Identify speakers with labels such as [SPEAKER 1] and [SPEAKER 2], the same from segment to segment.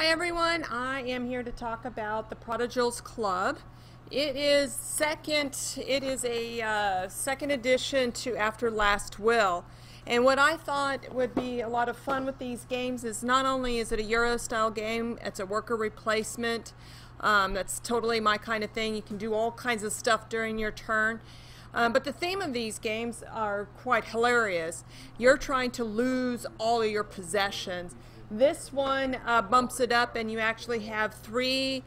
[SPEAKER 1] Hi everyone, I am here to talk about the Prodigal Club. It is a second edition to After Last Will. And what I thought would be a lot of fun with these games is not only is it a Eurostyle game, it's a worker replacement. That's totally my kind of thing. You can do all kinds of stuff during your turn. But the theme of these games are quite hilarious. You're trying to lose all of your possessions. This one bumps it up, and you actually have three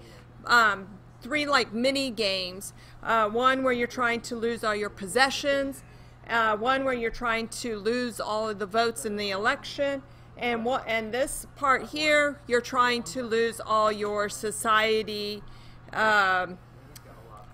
[SPEAKER 1] like mini games. One where you're trying to lose all your possessions, one where you're trying to lose all of the votes in the election, and this part here, you're trying to lose all your society,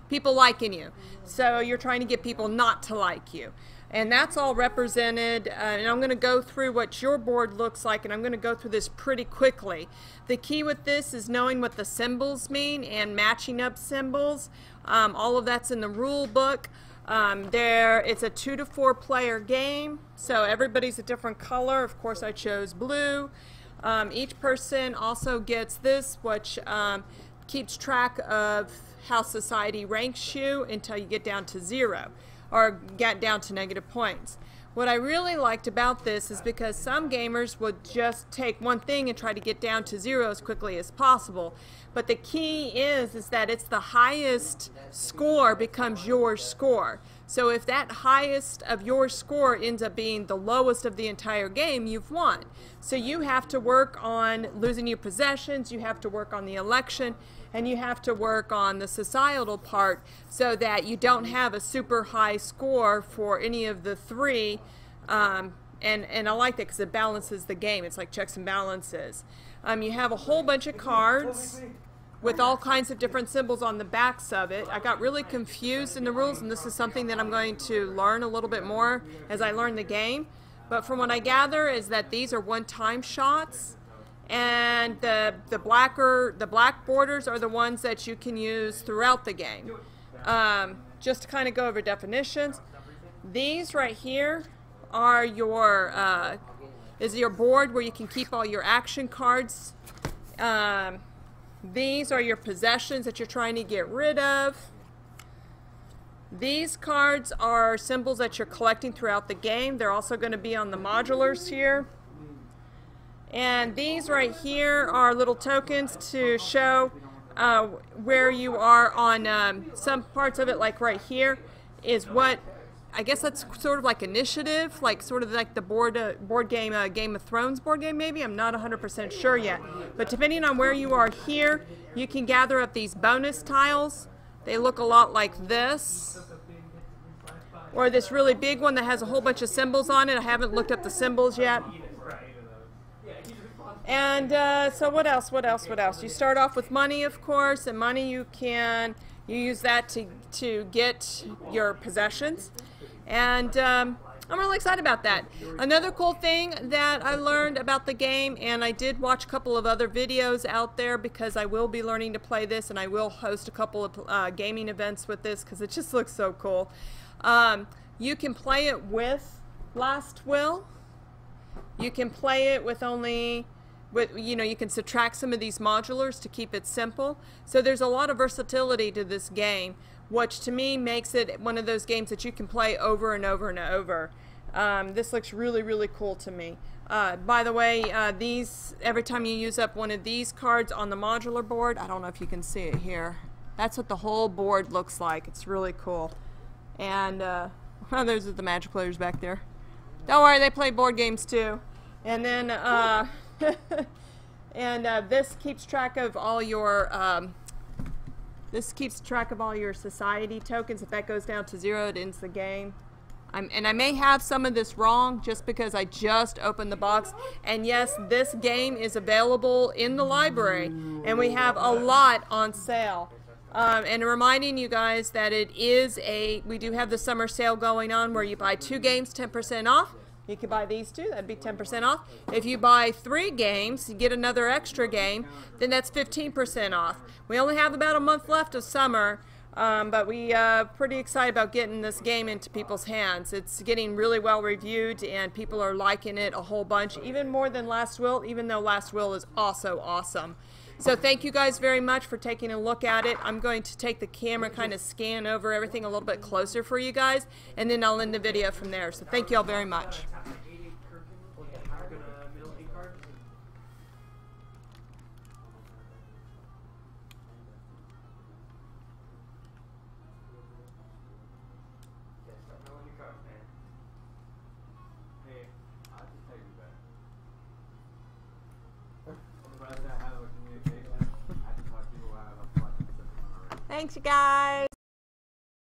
[SPEAKER 1] people liking you. So you're trying to get people not to like you. And that's all represented, and I'm going to go through what your board looks like, and I'm going to go through this pretty quickly. The key with this is knowing what the symbols mean and matching up symbols. All of that's in the rule book. It's a 2 to 4 player game, so everybody's a different color. Of course, I chose blue. Each person also gets this, which keeps track of how society ranks you until you get down to 0. Or get down to negative points. What I really liked about this is because some gamers would just take one thing and try to get down to 0 as quickly as possible. But the key is that it's the highest score becomes your score. So if that highest of your score ends up being the lowest of the entire game, you've won. So you have to work on losing your possessions, you have to work on the election, and you have to work on the societal part so that you don't have a super high score for any of the three. And I like that because it balances the game. It's like checks and balances. You have a whole bunch of cards with all kinds of different symbols on the backs of it. I got really confused in the rules, and this is something that I'm going to learn a little bit more as I learn the game. But from what I gather is that these are one-time shots, and the black borders are the ones that you can use throughout the game. Just to kind of go over definitions, these right here are your is your board where you can keep all your action cards. These are your possessions that you're trying to get rid of. These cards are symbols that you're collecting throughout the game. They're also going to be on the modulars here. And these right here are little tokens to show where you are on some parts of it, like right here is what, I guess that's sort of like initiative, like sort of like the board game, Game of Thrones board game maybe. I'm not 100% sure yet. But depending on where you are here, you can gather up these bonus tiles. They look a lot like this. Or this really big one that has a whole bunch of symbols on it. I haven't looked up the symbols yet. And so what else? You start off with money, of course, and money you use that to get your possessions. And I'm really excited about that. Another cool thing that I learned about the game, and I did watch a couple of other videos out there because I will be learning to play this, and I will host a couple of gaming events with this because it just looks so cool. You can play it with Last Will. You can play it with you can subtract some of these modulars to keep it simple. So there's a lot of versatility to this game, which to me makes it one of those games that you can play over and over and over. This looks really, really cool to me. By the way, every time you use up one of these cards on the modular board, I don't know if you can see it here, that's what the whole board looks like. It's really cool. And well, those are the Magic players back there. Don't worry, they play board games too. And then this keeps track of all your society tokens. If that goes down to 0, it ends the game. And I may have some of this wrong just because I just opened the box. And yes, this game is available in the library, and we have a lot on sale. And reminding you guys that we do have the summer sale going on where you buy 2 games, 10% off. You could buy these 2, that'd be 10% off. If you buy 3 games, you get another extra game, then that's 15% off. We only have about a month left of summer, But we pretty excited about getting this game into people's hands. It's getting really well reviewed and people are liking it a whole bunch, even more than Last Will, even though Last Will is also awesome. So thank you guys very much for taking a look at it. I'm going to take the camera, kind of scan over everything a little bit closer for you guys, and then I'll end the video from there. So thank you all very much. Thanks, you guys.